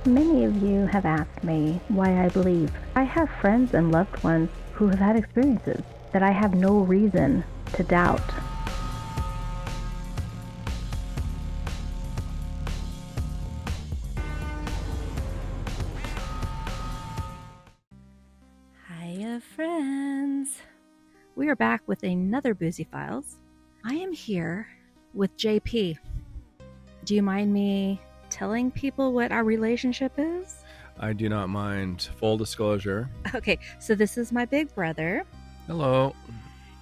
Many of you have asked me why I believe. I have friends and loved ones who have had experiences that I have no reason to doubt. Hiya, friends. We are back with another Boozy Files. I am here with JP. Do you mind me telling people what our relationship is? I do not mind. Full disclosure. Okay, so this is my big brother, Hello.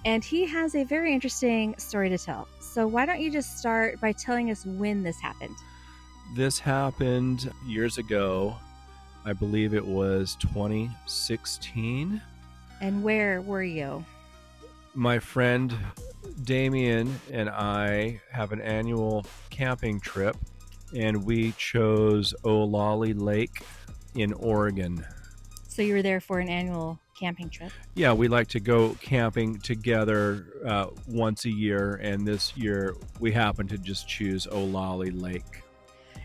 and he has a very interesting story to tell. So why don't you just start by telling us when this happened? This happened years ago. I believe it was 2016. And where were you? My friend Damien and I have an annual camping trip, and we chose Olali Lake in Oregon. So you were there for an annual camping trip? Yeah, we like to go camping together once a year, and this year we happened to just choose Olali Lake.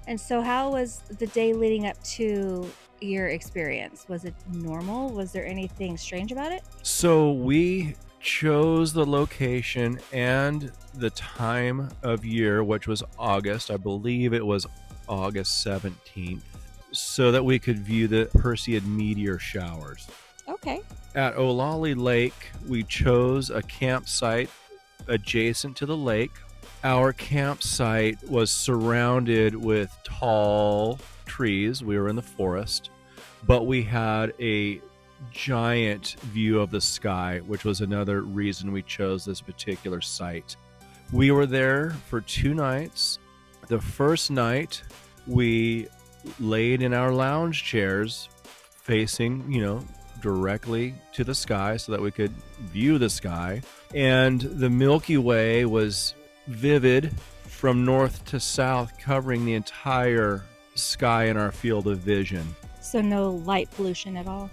And so how was the day leading up to your experience? Was it normal? Was there anything strange about it? So we chose the location and the time of year, which was August. I believe it was August 17th, so that we could view the Perseid meteor showers. Okay. At Olali Lake, we chose a campsite adjacent to the lake. Our campsite was surrounded with tall trees. We were in the forest, but we had a giant view of the sky, which was another reason we chose this particular site. We were there for 2 nights. The first night, we laid in our lounge chairs facing, directly to the sky so that we could view the sky. And the Milky Way was vivid from north to south, covering the entire sky in our field of vision. So no light pollution at all?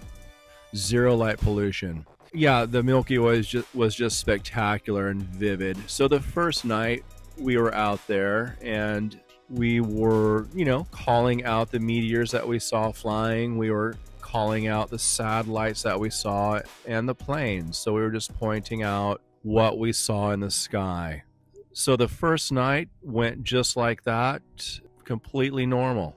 0 light pollution. Yeah, the Milky Way was just spectacular and vivid. So the first night we were out there, and we were, calling out the meteors that we saw flying. We were calling out the satellites that we saw and the planes. So we were just pointing out what we saw in the sky. So the first night went just like that, completely normal.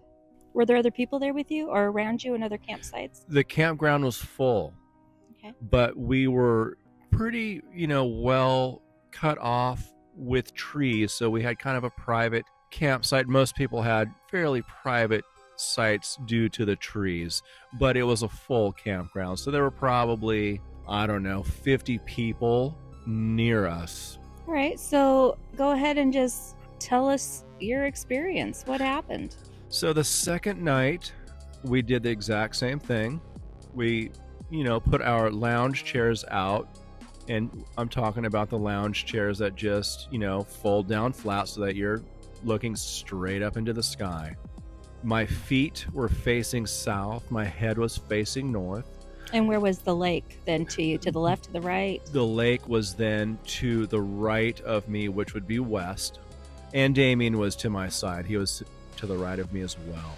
Were there other people there with you or around you in other campsites? The campground was full. Okay. But we were pretty, well cut off with trees. So we had kind of a private campsite. Most people had fairly private sites due to the trees, but it was a full campground. So there were probably, 50 people near us. All right. So go ahead and just tell us your experience. What happened? So the second night, we did the exact same thing. We put our lounge chairs out, and I'm talking about the lounge chairs that just, fold down flat so that you're looking straight up into the sky. My feet were facing south. My head was facing north. And where was the lake then to you? To the left, to the right? The lake was then to the right of me, which would be west. And Damien was to my side. He was to the right of me as well.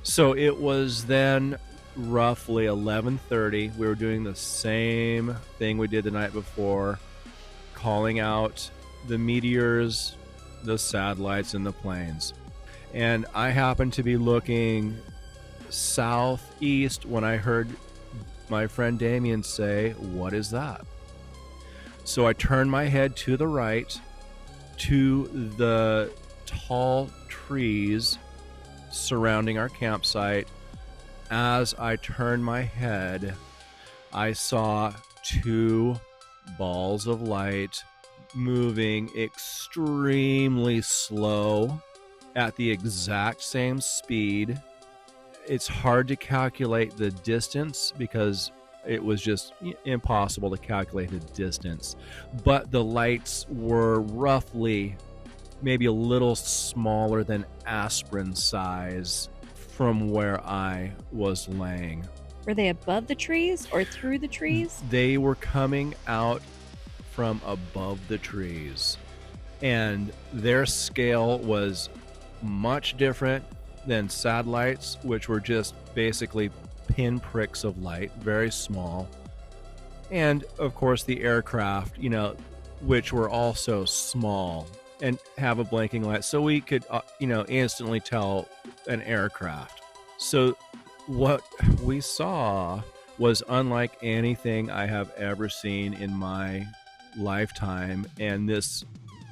So it was then roughly 11:30. We were doing the same thing we did the night before, calling out the meteors, the satellites, and the planes. And I happened to be looking southeast when I heard my friend Damien say, "What is that?" So I turned my head to the right, to the tall trees surrounding our campsite. As I turned my head, I saw 2 balls of light moving extremely slow at the exact same speed. It's hard to calculate the distance because it was just impossible to calculate the distance. But the lights were roughly maybe a little smaller than aspirin size from where I was laying. Were they above the trees or through the trees? They were coming out from above the trees, and their scale was much different then satellites, which were just basically pinpricks of light, very small. And of course, the aircraft, which were also small and have a blinking light. So we could, instantly tell an aircraft. So what we saw was unlike anything I have ever seen in my lifetime. And this,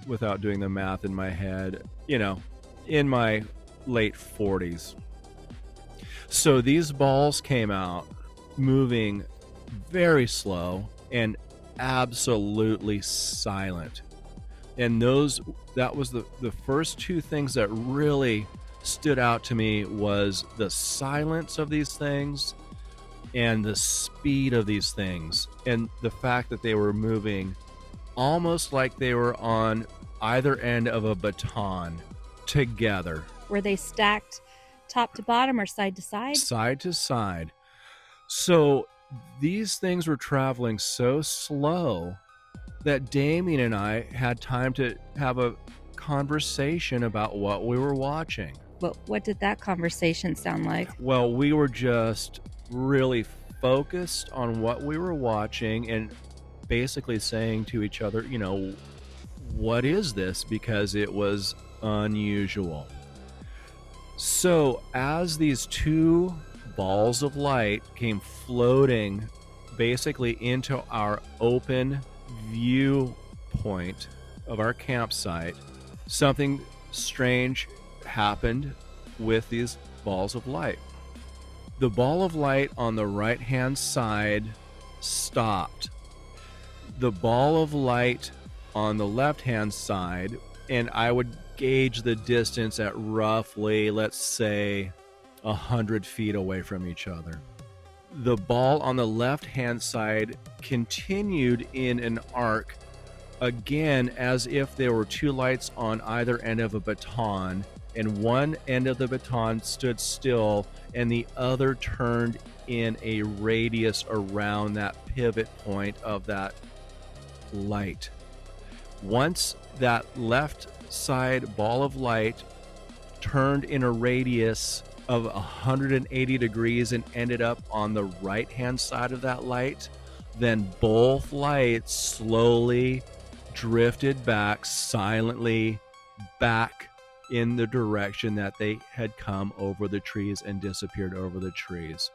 without doing the math in my head, in my late 40s. So these balls came out moving very slow and absolutely silent. And that was the first two things that really stood out to me was the silence of these things and the speed of these things, and the fact that they were moving almost like they were on either end of a baton together. Were they stacked top to bottom or side to side? Side to side. So these things were traveling so slow that Damien and I had time to have a conversation about what we were watching. But what did that conversation sound like? Well, we were just really focused on what we were watching and basically saying to each other, what is this? Because it was unusual. So as these two balls of light came floating basically into our open viewpoint of our campsite, something strange happened with these balls of light. The ball of light on the right-hand side stopped. The ball of light on the left-hand side, and I would gauge the distance at roughly, let's say, 100 feet away from each other. The ball on the left-hand side continued in an arc, again as if there were two lights on either end of a baton, and one end of the baton stood still and the other turned in a radius around that pivot point of that light. Once that left side ball of light turned in a radius of 180 degrees and ended up on the right hand side of that light, then both lights slowly drifted back silently back in the direction that they had come over the trees and disappeared over the trees.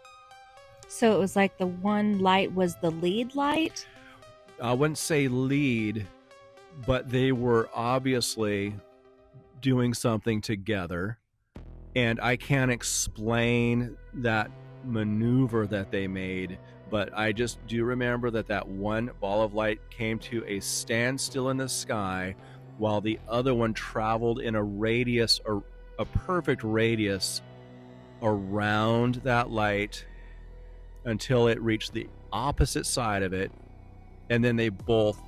So it was like the one light was the lead light? I wouldn't say lead, but they were obviously doing something together. And I can't explain that maneuver that they made, but I just do remember that one ball of light came to a standstill in the sky while the other one traveled in a radius, or a perfect radius around that light until it reached the opposite side of it. And then they both,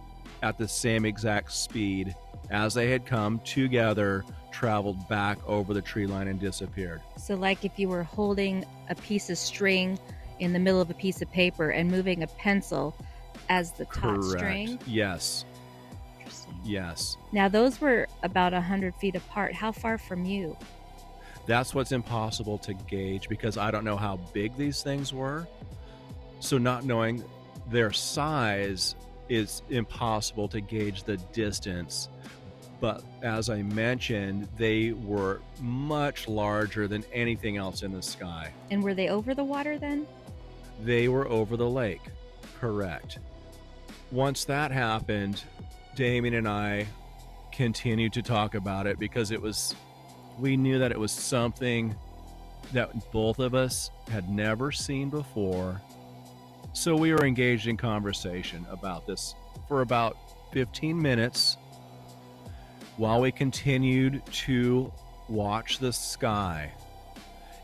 at the same exact speed as they had come together, traveled back over the tree line and disappeared. So like if you were holding a piece of string in the middle of a piece of paper and moving a pencil as the taut Correct. string? Yes. Interesting. Yes. Now those were about 100 feet apart. How far from you? That's what's impossible to gauge because I don't know how big these things were. So not knowing their size is impossible to gauge the distance. But as I mentioned, they were much larger than anything else in the sky. And were they over the water then? They were over the lake. Correct. Once that happened, Damien and I continued to talk about it because we knew that it was something that both of us had never seen before. So we were engaged in conversation about this for about 15 minutes while we continued to watch the sky.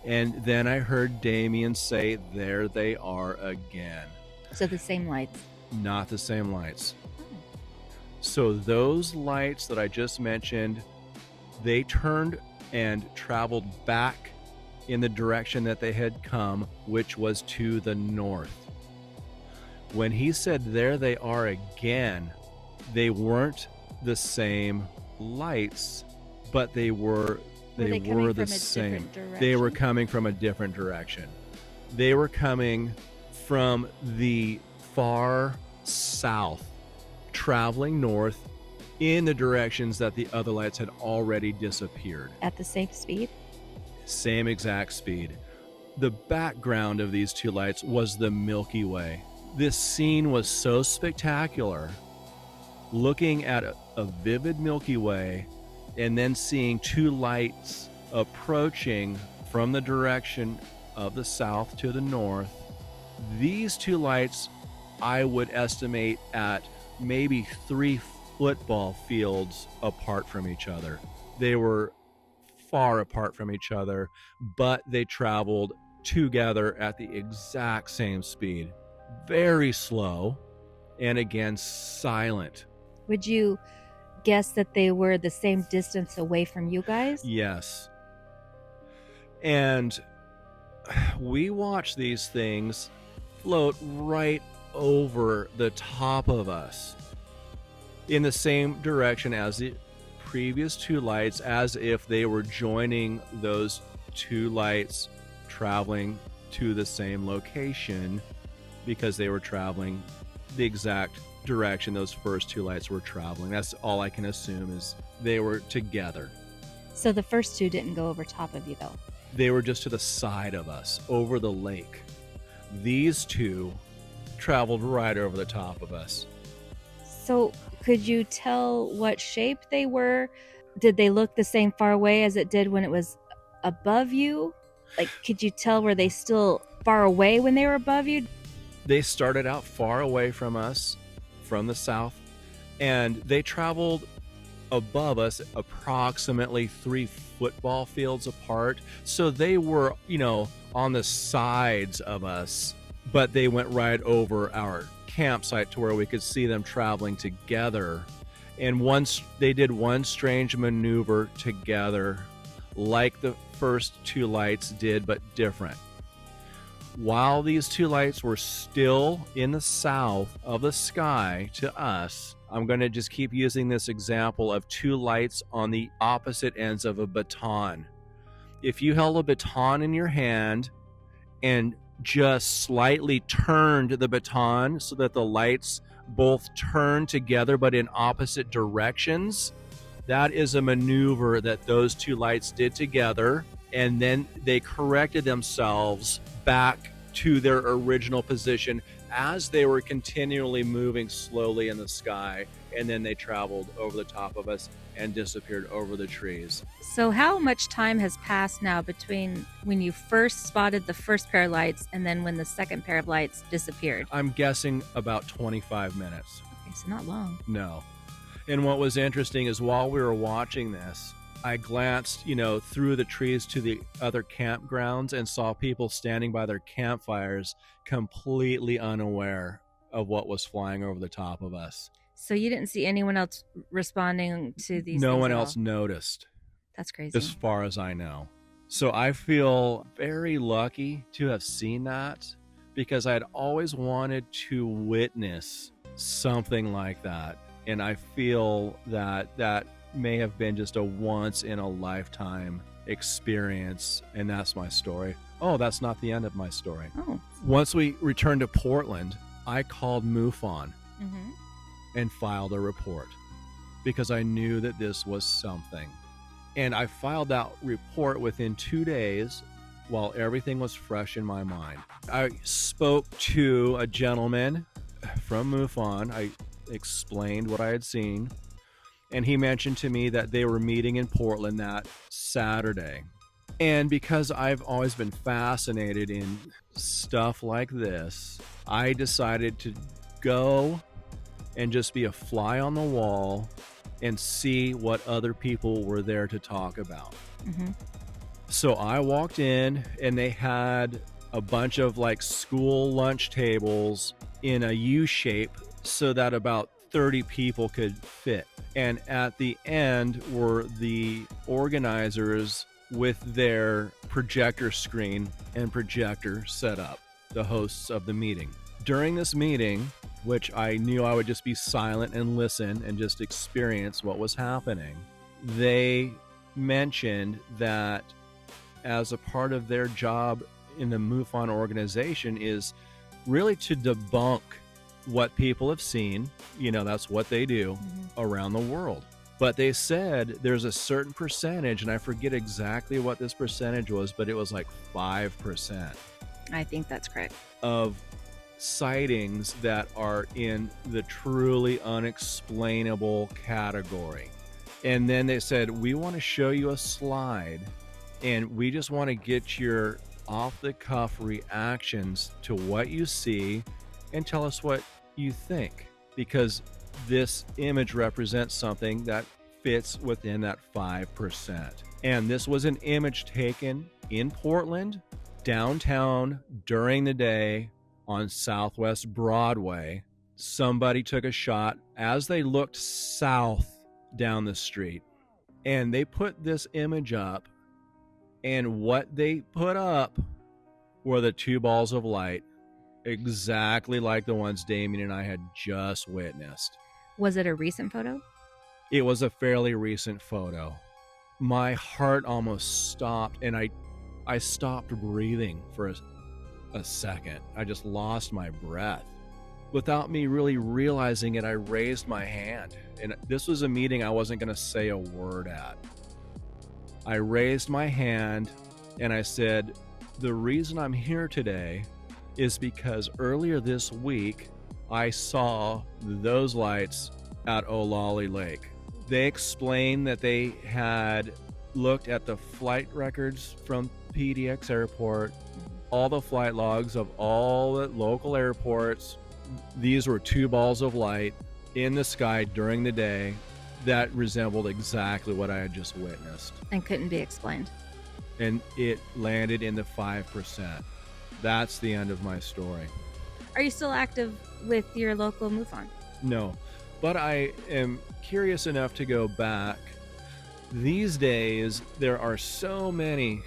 And then I heard Damien say, "There they are again." So the same lights? Not the same lights. So those lights that I just mentioned, they turned and traveled back in the direction that they had come, which was to the north. When he said, "There they are again," they weren't the same lights, but they were They they coming were the from a same. different direction? They were coming from a different direction. They were coming from the far south, traveling north in the directions that the other lights had already disappeared. At the same speed? Same exact speed. The background of these two lights was the Milky Way. This scene was so spectacular. Looking at a vivid Milky Way and then seeing two lights approaching from the direction of the south to the north. These two lights, I would estimate at maybe 3 football fields apart from each other. They were far apart from each other, but they traveled together at the exact same speed. Very slow, and again, silent. Would you guess that they were the same distance away from you guys? Yes. And we watch these things float right over the top of us in the same direction as the previous two lights, as if they were joining those two lights traveling to the same location, because they were traveling the exact direction those first two lights were traveling. That's all I can assume, is they were together. So the first two didn't go over top of you, though? They were just to the side of us, over the lake. These two traveled right over the top of us. So could you tell what shape they were? Did they look the same far away as it did when it was above you? Like, could you tell, were they still far away when they were above you? They started out far away from us, from the south, and they traveled above us approximately 3 football fields apart. So they were, on the sides of us, but they went right over our campsite to where we could see them traveling together. And once they did one strange maneuver together, like the first two lights did, but different. While these two lights were still in the south of the sky to us, I'm going to just keep using this example of two lights on the opposite ends of a baton. If you held a baton in your hand and just slightly turned the baton so that the lights both turned together but in opposite directions, that is a maneuver that those two lights did together, and then they corrected themselves back to their original position as they were continually moving slowly in the sky, and then they traveled over the top of us and disappeared over the trees. So how much time has passed now between when you first spotted the first pair of lights and then when the second pair of lights disappeared? I'm guessing about 25 minutes. Okay, so not long. No. And what was interesting is while we were watching this, I glanced, through the trees to the other campgrounds and saw people standing by their campfires completely unaware of what was flying over the top of us. So you didn't see anyone else responding to these No things one at else all? noticed, That's crazy. as far as I know. So I feel very lucky to have seen that, because I had always wanted to witness something like that. And I feel that that may have been just a once in a lifetime experience. And that's my story. Oh, that's not the end of my story. Oh. Once we returned to Portland, I called MUFON Mm-hmm. and filed a report, because I knew that this was something. And I filed that report within 2 days while everything was fresh in my mind. I spoke to a gentleman from MUFON. I explained what I had seen, and he mentioned to me that they were meeting in Portland that Saturday. And because I've always been fascinated in stuff like this, I decided to go and just be a fly on the wall and see what other people were there to talk about. Mm-hmm. So I walked in, and they had a bunch of school lunch tables in a U shape so that about 30 people could fit. And at the end were the organizers with their projector screen and projector set up, the hosts of the meeting. During this meeting, which I knew I would just be silent and listen and just experience what was happening, they mentioned that as a part of their job in the MUFON organization is really to debunk what people have seen. That's what they do around the world. But they said there's a certain percentage, and I forget exactly what this percentage was, but it was like 5%. I think that's correct. Of sightings that are in the truly unexplainable category. And then they said, we want to show you a slide, and we just want to get your off-the-cuff reactions to what you see and tell us what you think, because this image represents something that fits within that 5%. And this was an image taken in Portland, downtown, during the day on Southwest Broadway. Somebody took a shot as they looked south down the street, and they put this image up, and what they put up were the two balls of light, exactly like the ones Damien and I had just witnessed. Was it a recent photo? It was a fairly recent photo. My heart almost stopped, and I stopped breathing for a second. I just lost my breath. Without me really realizing it, I raised my hand. And this was a meeting I wasn't going to say a word at. I raised my hand and I said, the reason I'm here today is because earlier this week, I saw those lights at Olali Lake. They explained that they had looked at the flight records from PDX Airport, all the flight logs of all the local airports. These were two balls of light in the sky during the day that resembled exactly what I had just witnessed. And couldn't be explained. And it landed in the 5%. That's the end of my story. Are you still active with your local MUFON? No, but I am curious enough to go back. These days, there are so many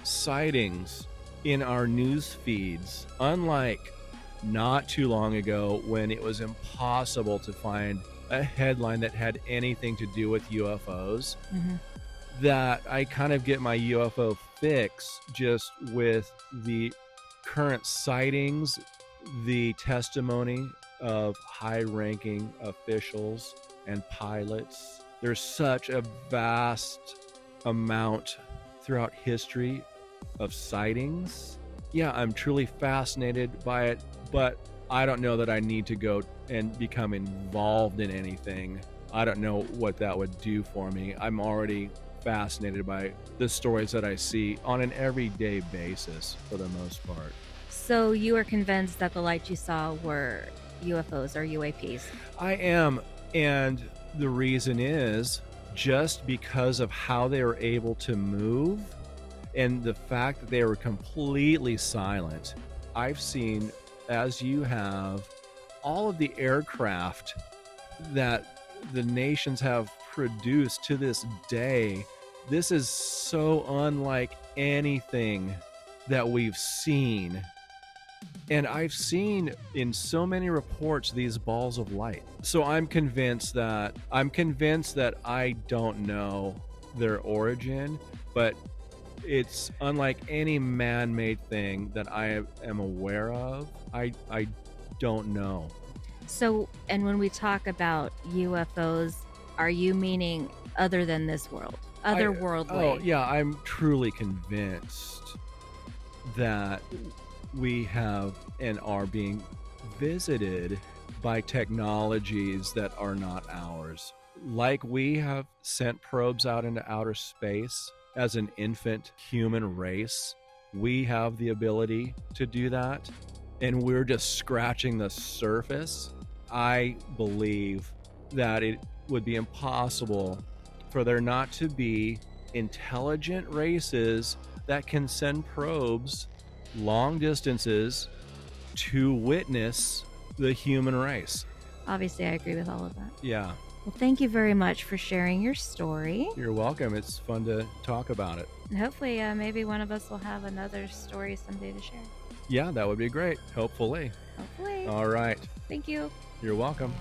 sightings in our news feeds, unlike not too long ago when it was impossible to find a headline that had anything to do with UFOs, that I kind of get my UFO fix just with the current sightings, the testimony of high-ranking officials and pilots. There's such a vast amount throughout history of sightings. Yeah, I'm truly fascinated by it, but I don't know that I need to go and become involved in anything. I don't know what that would do for me. I'm already fascinated by the stories that I see on an everyday basis for the most part. So you are convinced that the lights you saw were UFOs or UAPs? I am, and the reason is just because of how they were able to move and the fact that they were completely silent. I've seen, as you have, all of the aircraft that the nations have produced to this day. This is so unlike anything that we've seen. And I've seen in so many reports these balls of light. So I'm convinced that I don't know their origin, but it's unlike any man-made thing that I am aware of. I don't know. So, and when we talk about UFOs, are you meaning other than this world? Otherworldly? Oh, yeah, I'm truly convinced that we have and are being visited by technologies that are not ours. Like we have sent probes out into outer space as an infant human race, we have the ability to do that, and we're just scratching the surface. I believe that it would be impossible for there not to be intelligent races that can send probes long distances to witness the human race. Obviously, I agree with all of that. Yeah. Well, thank you very much for sharing your story. You're welcome. It's fun to talk about it. And hopefully, maybe one of us will have another story someday to share. Yeah, that would be great. Hopefully. Hopefully. All right. Thank you. You're welcome.